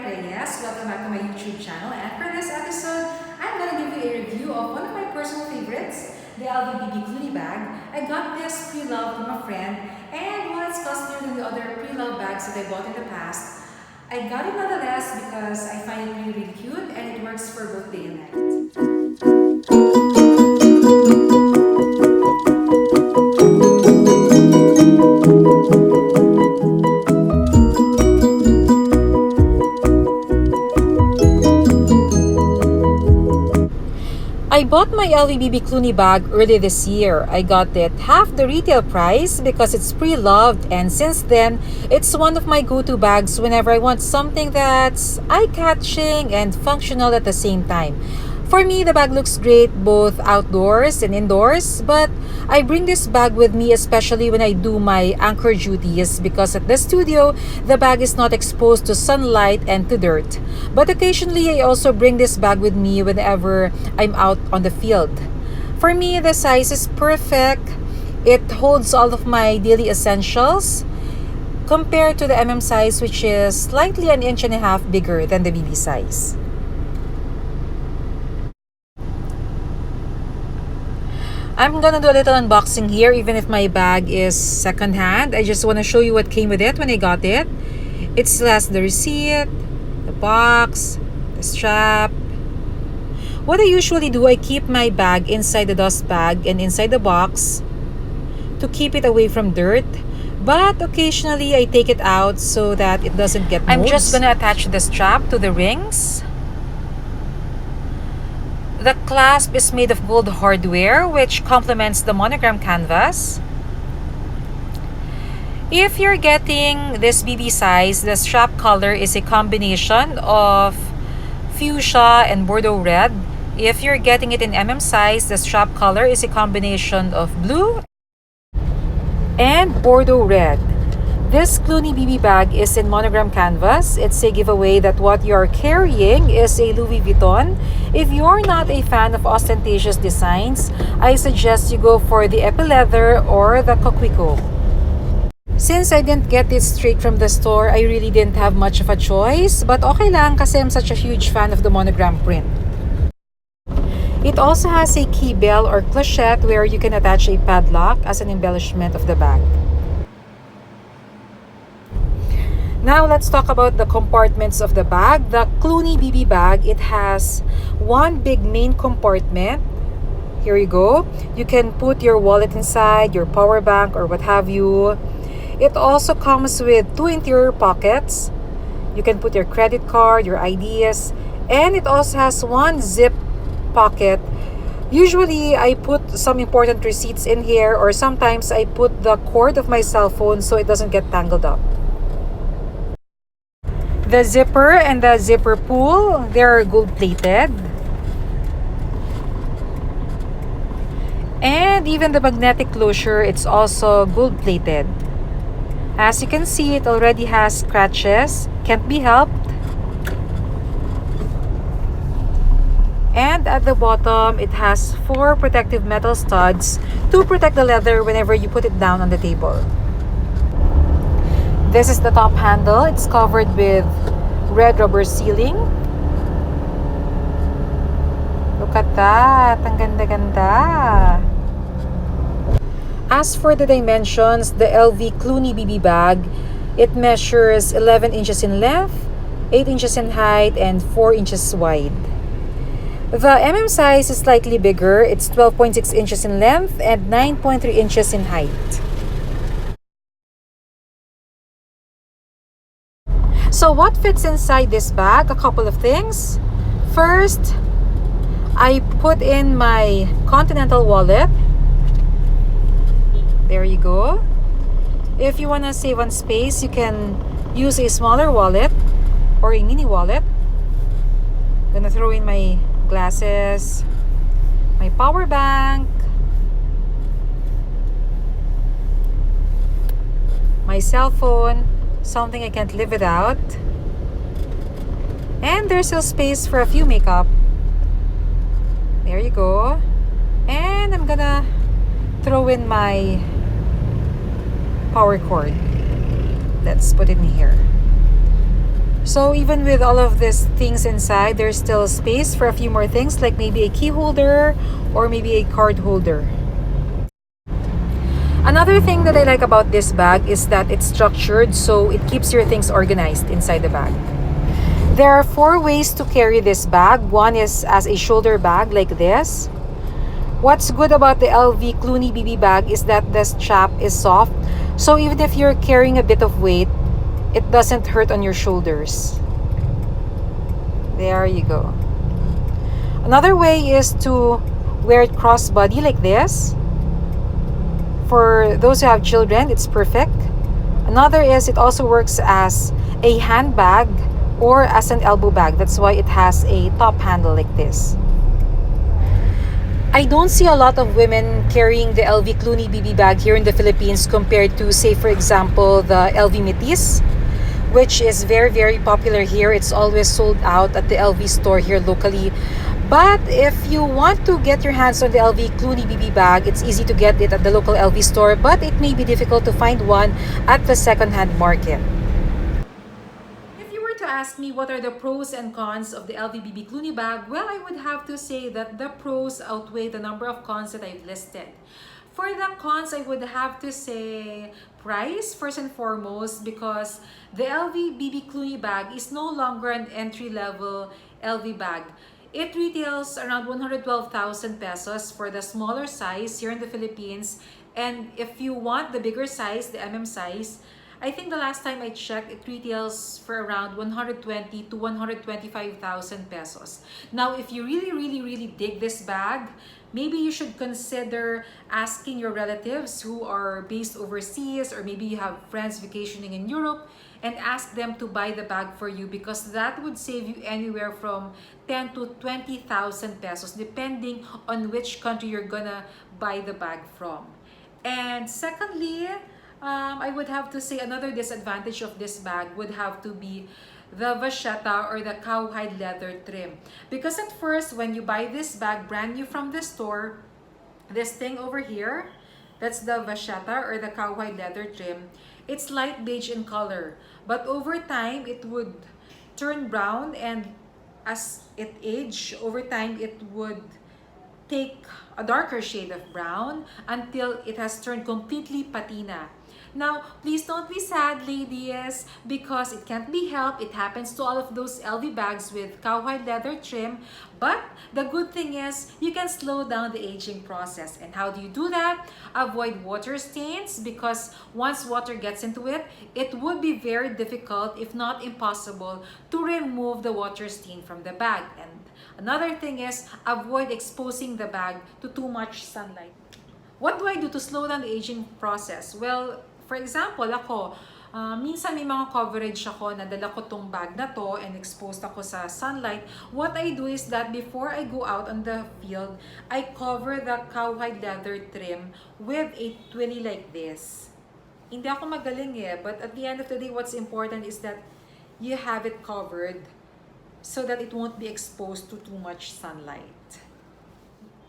Reyes. Welcome back to my YouTube channel, and for this episode, I'm going to give you a review of one of my personal favorites, the BB Cluny bag. I got this pre-loved from a friend, and while it's costlier than the other pre-loved bags that I bought in the past, I got it nonetheless because I find it really cute and it works for both day and night. I bought my BB Cluny bag early this year. I got it half the retail price because it's pre-loved, and since then, it's one of my go-to bags whenever I want something that's eye-catching and functional at the same time. For me, the bag looks great both outdoors and indoors, but I bring this bag with me especially when I do my anchor duties because at the studio, the bag is not exposed to sunlight and to dirt. But occasionally, I also bring this bag with me whenever I'm out on the field. For me, the size is perfect. It holds all of my daily essentials compared to the size, which is slightly 1.5 inches bigger than the BB size. I'm gonna do a little unboxing here, even if my bag is secondhand. I just want to show you what came with it when I got it. It still has the receipt, the box, the strap. What I usually do, I keep my bag inside the dust bag and inside the box to keep it away from dirt. But occasionally, I take it out so that it doesn't get molds. I'm just gonna attach the strap to the rings. The clasp is made of gold hardware, which complements the monogram canvas. If you're getting this BB size, the strap color is a combination of fuchsia and Bordeaux red. If you're getting it in size, the strap color is a combination of blue and Bordeaux red. This Cluny BB bag is in monogram canvas. It's a giveaway that what you're carrying is a Louis Vuitton. If you're not a fan of ostentatious designs, I suggest you go for the epileather or the coquelicot. Since I didn't get it straight from the store, I really didn't have much of a choice, but okay lang kasi I'm such a huge fan of the monogram print. It also has a key bell or clochette where you can attach a padlock as an embellishment of the bag. Now let's talk about the compartments of the bag. The Cluny BB bag, it has one big main compartment. Here you go. You can put your wallet inside, your power bank, or what have you. It also comes with 2 interior pockets. You can put your credit card, your IDs, and it also has one zip pocket. Usually, I put some important receipts in here, or sometimes I put the cord of my cell phone so it doesn't get tangled up. The zipper and the zipper pull, they're gold plated. And even the magnetic closure, it's also gold plated. As you can see, it already has scratches, can't be helped. And at the bottom, it has 4 protective metal studs to protect the leather whenever you put it down on the table. This is the top handle. It's covered with red rubber sealing. Look at that. Ang ganda-ganda. As for the dimensions, the LV Cluny BB bag, it measures 11 inches in length, 8 inches in height, and 4 inches wide. The size is slightly bigger. It's 12.6 inches in length and 9.3 inches in height. So what fits inside this bag? A couple of things. First, I put in my Continental wallet. There you go. If you want to save on space, you can use a smaller wallet or a mini wallet. I'm gonna throw in my glasses, my power bank, my cell phone, something I can't live without, and there's still space for a few makeup. There you go. And I'm gonna throw in my power cord. Let's put it in here. So even with all of these things inside, there's still space for a few more things, like maybe a key holder or maybe a card holder. Another thing that I like about this bag is that it's structured, so it keeps your things organized inside the bag. There are 4 ways to carry this bag. One is as a shoulder bag like this. What's good about the LV Cluny BB bag is that the strap is soft, so even if you're carrying a bit of weight, it doesn't hurt on your shoulders. There you go. Another way is to wear it crossbody like this. For those who have children, it's perfect. Another is it also works as a handbag or as an elbow bag. That's why it has a top handle like this. I don't see a lot of women carrying the LV Cluny BB bag here in the Philippines compared to, say, for example, the LV Metis, which is very, very popular here. It's always sold out at the LV store here locally. But if you want to get your hands on the LV Cluny BB bag, it's easy to get it at the local LV store, but it may be difficult to find one at the second-hand market. If you were to ask me what are the pros and cons of the LV BB Cluny bag, well, I would have to say that the pros outweigh the number of cons that I've listed. For the cons, I would have to say price first and foremost, because the LV BB Cluny bag is no longer an entry-level LV bag. It retails around 112,000 pesos for the smaller size here in the Philippines. And if you want the bigger size, the size, I think the last time I checked, it retails for around 120 to 125,000 pesos. Now, if you really dig this bag, maybe you should consider asking your relatives who are based overseas, or maybe you have friends vacationing in Europe, and ask them to buy the bag for you, because that would save you anywhere from 10 to 20,000 pesos depending on which country you're gonna buy the bag from. And secondly, I would have to say another disadvantage of this bag would have to be the vachetta or the cowhide leather trim. Because at first, when you buy this bag brand new from the store, this thing over here, that's the vachetta or the cowhide leather trim. It's light beige in color, but over time it would turn brown, and as it aged, over time it would take a darker shade of brown until it has turned completely patina. Now, please don't be sad, ladies, because it can't be helped. It happens to all of those LV bags with cowhide leather trim. But the good thing is you can slow down the aging process. And how do you do that? Avoid water stains, because once water gets into it, it would be very difficult, if not impossible, to remove the water stain from the bag. And another thing is avoid exposing the bag to too much sunlight. What do I do to slow down the aging process? Well, for example, ako, minsan may mga coverage ako na dala ko tong bag na to and exposed ako sa sunlight. What I do is that before I go out on the field, I cover the cowhide leather trim with a twilly like this. Hindi ako magaling but at the end of the day, what's important is that you have it covered so that it won't be exposed to too much sunlight.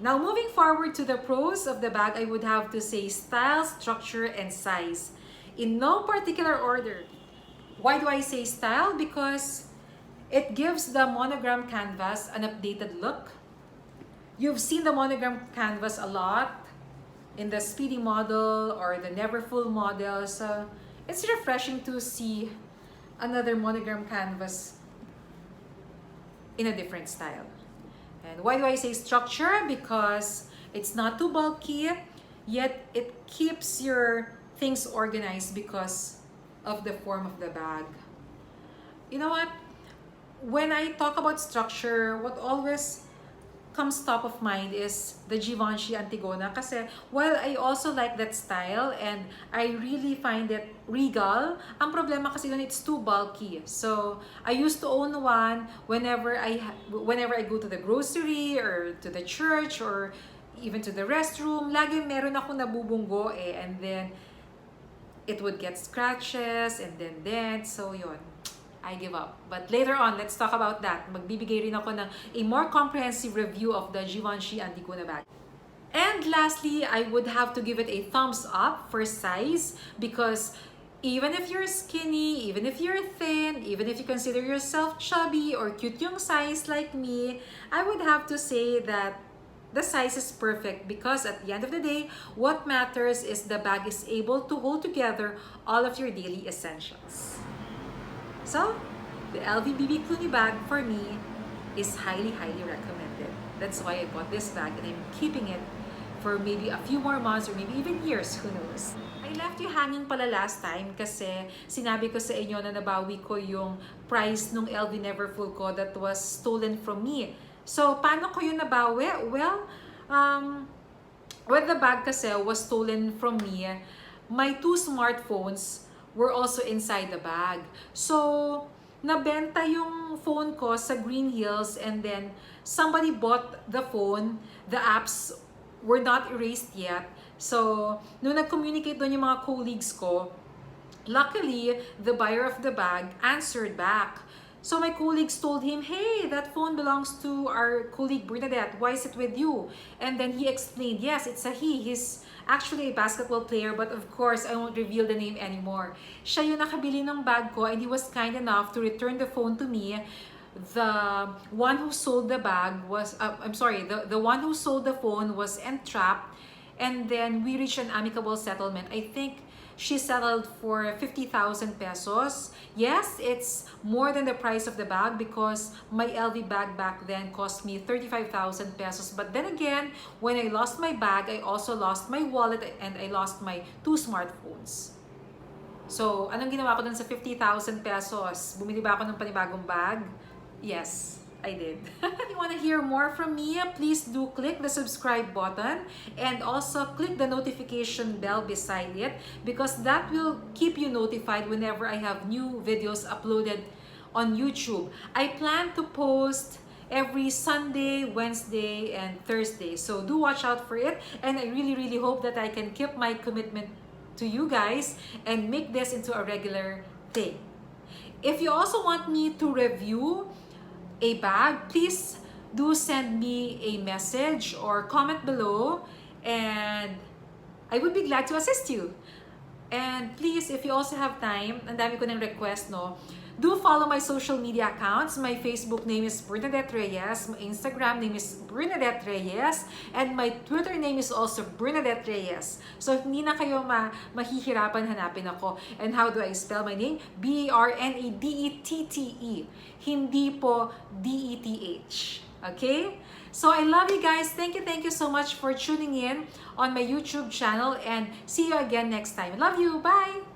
Now, moving forward to the pros of the bag, I would have to say style, structure, and size. In no particular order. Why do I say style? Because it gives the monogram canvas an updated look. You've seen the monogram canvas a lot in the Speedy model or the Never Full model. So it's refreshing to see another monogram canvas in a different style. And why do I say structure? Because it's not too bulky, yet it keeps your things organized because of the form of the bag. You know what? When I talk about structure, what always comes top of mind is the Givenchy Antigona, kasi while I also like that style and I really find it regal, ang problema kasi yun, it's too bulky. So I used to own one whenever I go to the grocery or to the church or even to the restroom. Lagi meron ako nabubunggo and then it would get scratches and then dents. So yun, I give up. But later on, let's talk about that. Magbibigay rin ako ng a more comprehensive review of the Givenchy Antigona bag. And lastly, I would have to give it a thumbs up for size, because Even if you're skinny, even if you're thin, even if you consider yourself chubby or cute yung size like me, I would have to say that the size is perfect because at the end of the day, what matters is the bag is able to hold together all of your daily essentials. So, the LV BB Cluny bag for me is highly, highly recommended. That's why I bought this bag and I'm keeping it for maybe a few more months or maybe even years, who knows. I left you hanging pala last time kasi sinabi ko sa inyo na nabawi ko yung price nung LV Neverfull ko that was stolen from me. So, paano ko yun nabawi? Well, when the bag kasi was stolen from me, my 2 smartphones were also inside the bag. So, nabenta yung phone ko sa Green Hills and then somebody bought the phone. The apps were not erased yet. So, nung nag-communicate doon yung mga colleagues ko, luckily, the buyer of the bag answered back. So my colleagues told him, hey, that phone belongs to our colleague Bernadette. Why is it with you? And then he explained, yes, it's a he. He's actually a basketball player, but of course, I won't reveal the name anymore. Siya yung nakabili ng bag ko and he was kind enough to return the phone to me. The one who sold the bag was, the one who sold the phone was entrapped. And then we reached an amicable settlement. I think she settled for 50,000 pesos. Yes, it's more than the price of the bag because my LV bag back then cost me 35,000 pesos. But then again, when I lost my bag, I also lost my wallet and I lost my 2 smartphones. So, anong ginawa ko dun sa 50,000 pesos? Bumili ba ako ng panibagong bag? Yes, I did. If you want to hear more from me, please do click the subscribe button and also click the notification bell beside it because that will keep you notified whenever I have new videos uploaded on YouTube. I plan to post every Sunday, Wednesday, and Thursday. So do watch out for it. And I really, really hope that I can keep my commitment to you guys and make this into a regular thing. If you also want me to review a bag, please do send me a message or comment below and I would be glad to assist you. And please, if you also have time, ang dami ko ng request, no? Do follow my social media accounts. My Facebook name is Bernadette Reyes. My Instagram name is Bernadette Reyes. And my Twitter name is also Bernadette Reyes. So, hindi na kayo mahihirapan hanapin ako. And how do I spell my name? Bernadette. Hindi po D-E-T-H. Okay? So, I love you guys. Thank you so much for tuning in on my YouTube channel. And see you again next time. Love you. Bye!